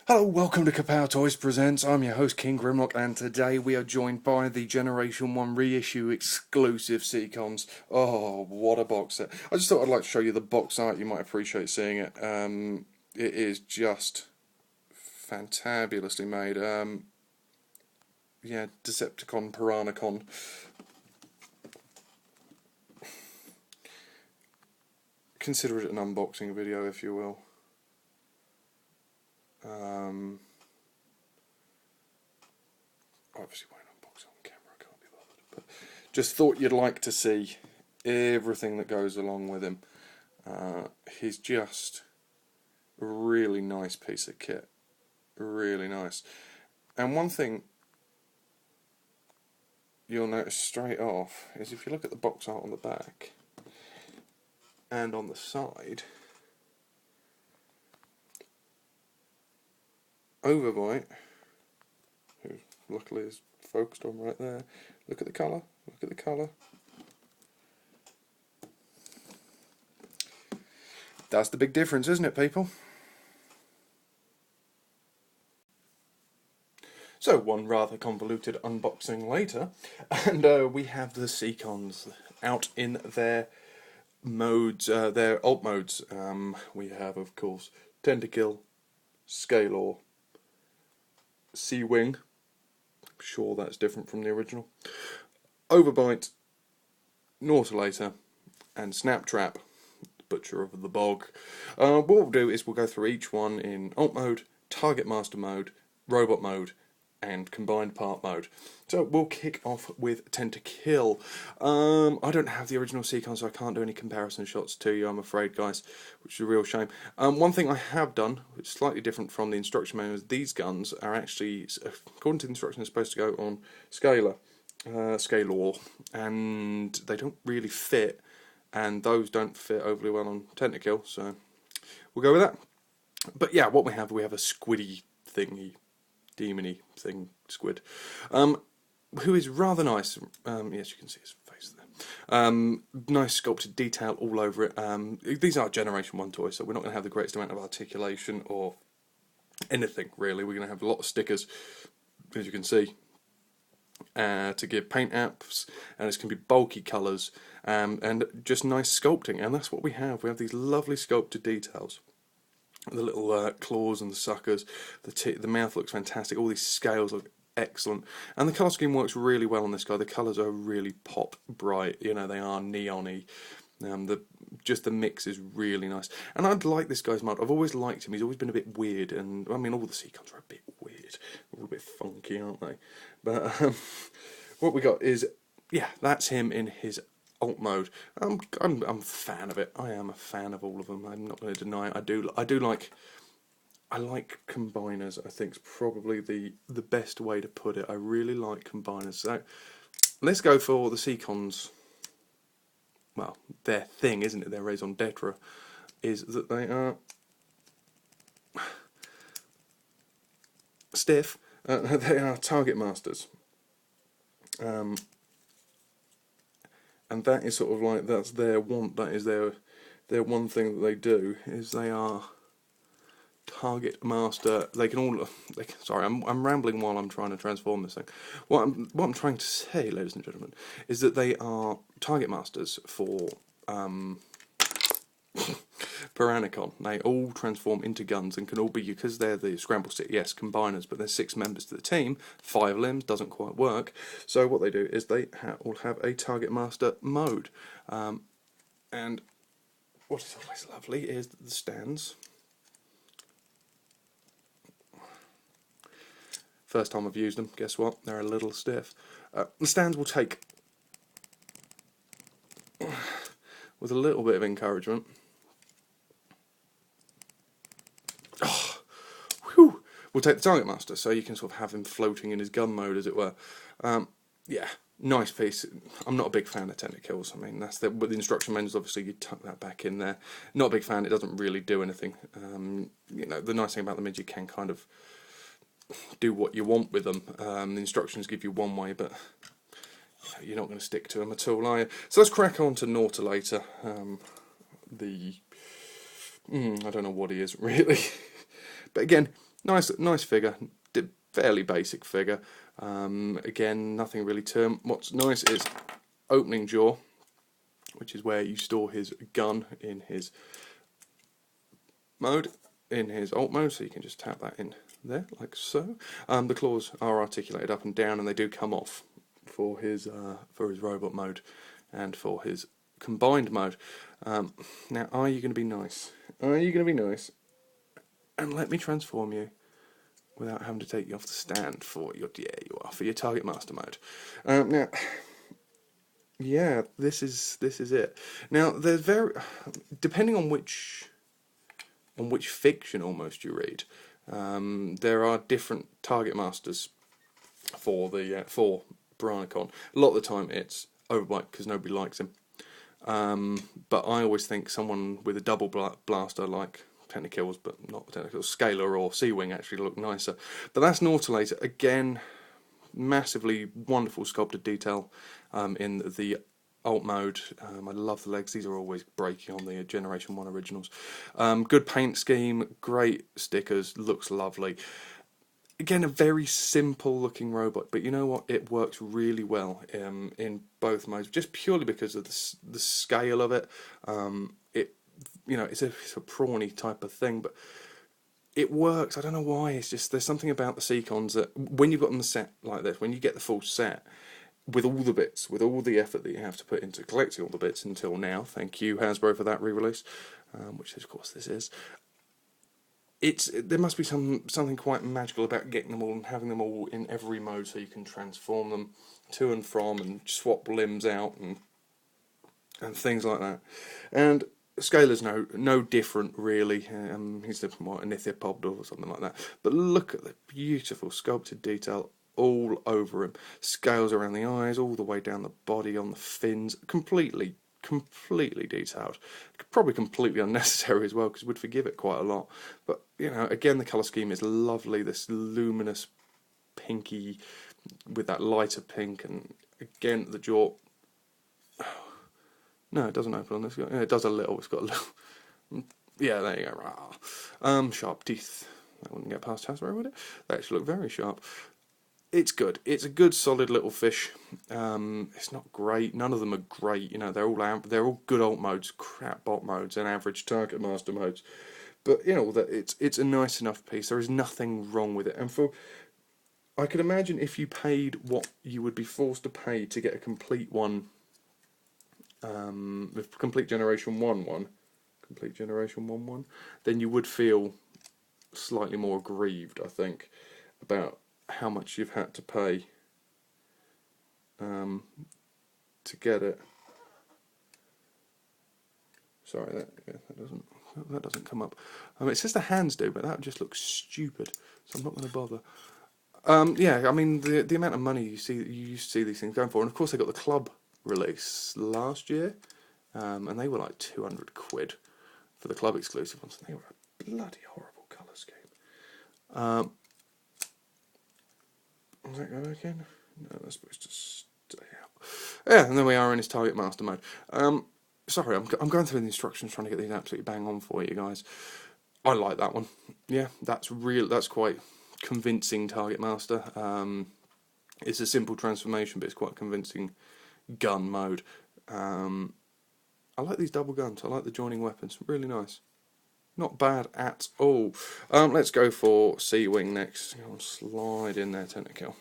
Hello, welcome to Kapow Toys Presents. I'm your host King Grimlock, and today we are joined by the Generation 1 reissue exclusive Seacons. Oh, what a box set. I just thought I'd like to show you the box art, you might appreciate seeing it. It is just fantabulously made. Yeah, Decepticon, Piranacon. Consider it an unboxing video, if you will. Obviously won't unbox it on camera, I can't be bothered. But just thought you'd like to see everything that goes along with him. He's just a really nice piece of kit. Really nice. And one thing you'll notice straight off is if you look at the box art on the back and on the side, Overbite, who luckily is focused on right there. Look at the colour, look at the colour. That's the big difference, isn't it, people? So, one rather convoluted unboxing later, and we have the Seacons out in their modes, their alt modes. We have, of course, Tentakill, Scalor, Sea Wing. I'm sure that's different from the original. Overbite, Nautilator, and Snaptrap, Butcher of the Bog. What we'll do is we'll go through each one in alt mode, target master mode, robot mode, and combined part mode. So we'll kick off with Tentakill. I don't have the original Seacon, so I can't do any comparison shots to you, I'm afraid, guys, which is a real shame. One thing I have done, which is slightly different from the instruction manual, is these guns are actually, according to the instructions, supposed to go on Scalor, and they don't really fit, and those don't fit overly well on Tentakill, so we'll go with that. But yeah, what we have a squiddy thingy, demony thing, squid, who is rather nice. Yes, you can see his face there. Nice sculpted detail all over it. These are Generation 1 toys, so we're not going to have the greatest amount of articulation or anything, really. We're going to have a lot of stickers, as you can see, to give paint apps, and it's going to be bulky colours, and just nice sculpting, and that's what we have. We have these lovely sculpted details. The little claws and the suckers, the mouth looks fantastic, all these scales look excellent, and the colour scheme works really well on this guy. The colours are really pop bright, you know, they are neon-y. Just the mix is really nice, and I'd like this guy's mod. I've always liked him. He's always been a bit weird, and I mean all the Seacons are a bit weird, all a bit funky, aren't they? But what we got is, yeah, that's him in his alt mode. I'm a fan of it. I am a fan of all of them. I'm not going to deny it. I like combiners. I think is probably the best way to put it. I really like combiners. So let's go for the Seacons. Well, their thing, isn't it? Their raison d'etre is that they are stiff. They are target masters. And that is sort of like, that's their want, that is their one thing that they do, is they are target master. They can all, sorry, I'm rambling while I'm trying to transform this thing. What I'm trying to say, ladies and gentlemen, is that they are target masters for Piranacon. They all transform into guns and can all be, because they're the Scramble Stick, yes, combiners, but there's 6 members to the team, 5 limbs, doesn't quite work. So what they do is they all have a target master mode. And what is always lovely is that the stands, first time I've used them, guess what, they're a little stiff. The stands will take, with a little bit of encouragement, we'll take the target master, so you can sort of have him floating in his gun mode, as it were. Yeah, nice piece. I'm not a big fan of Tentacles. I mean, that's with the instruction manuals, obviously you tuck that back in there. Not a big fan. It doesn't really do anything. You know, the nice thing about them is you can kind of do what you want with them. The instructions give you one way, but you're not going to stick to them at all, are you? So let's crack on to Nautilator. I don't know what he is really, but again, Nice figure, fairly basic figure. Again, nothing really term. What's nice is opening jaw, which is where you store his gun in his mode, in his alt mode, so you can just tap that in there, like so. The claws are articulated up and down, and they do come off for his robot mode and for his combined mode. Now, are you going to be nice? Are you going to be nice and let me transform you without having to take you off the stand for your for your Target Master mode? Now, yeah, this is it. Now, there's depending on which fiction almost you read, there are different Target Masters for the for Baranicon. A lot of the time it's Overbite because nobody likes him. But I always think someone with a double blaster like Technikills, but not Technikills, Scalar or Sea-Wing actually look nicer. But that's Nautilator. Again, massively wonderful sculpted detail in the alt mode. I love the legs. These are always breaking on the Generation 1 originals. Good paint scheme, great stickers, looks lovely. Again, a very simple looking robot, but you know what? It works really well in both modes, just purely because of the scale of it. It's a prawny type of thing, but it works. I don't know why. It's just there's something about the Seacons that when you've got them set like this, when you get the full set with all the bits, with all the effort that you have to put into collecting all the bits until now. Thank you, Hasbro, for that re-release, which of course this is. There must be something quite magical about getting them all and having them all in every mode, so you can transform them to and from and swap limbs out and things like that. And Scalar's no different really. He's a Nithipod or something like that. But look at the beautiful sculpted detail all over him. Scales around the eyes, all the way down the body, on the fins, completely detailed. Probably completely unnecessary as well, because we'd forgive it quite a lot. But again, the colour scheme is lovely. This luminous pinky with that lighter pink, and again the jaw. No, it doesn't open on this. Yeah, it does a little. It's got a little. Yeah, there you go. Sharp teeth. That wouldn't get past Hasbro, would it? They actually look very sharp. It's good. It's a good, solid little fish. It's not great. None of them are great. They're all good alt modes, crap bot modes, and average Target Master modes. But it's a nice enough piece. There is nothing wrong with it. And I could imagine if you paid what you would be forced to pay to get a complete one, with complete Generation 1, then you would feel slightly more aggrieved, I think, about how much you've had to pay to get it. Sorry, that doesn't come up. It says the hands do, but that just looks stupid, so I'm not going to bother. Yeah, I mean the amount of money you used to see these things going for, and of course they got the club release last year, and they were like 200 quid for the club exclusive ones. And they were a bloody horrible colour scheme. Was that going again? No, that's supposed to stay out. Yeah, and then we are in his Target Master mode. Sorry, I'm going through the instructions trying to get these absolutely bang on for you guys. I like that one. Yeah, that's quite convincing Target Master. It's a simple transformation, but it's quite convincing gun mode. I like these double guns. I like the joining weapons. Really nice. Not bad at all. Let's go for Sea-Wing next. Slide in there, Tentakill.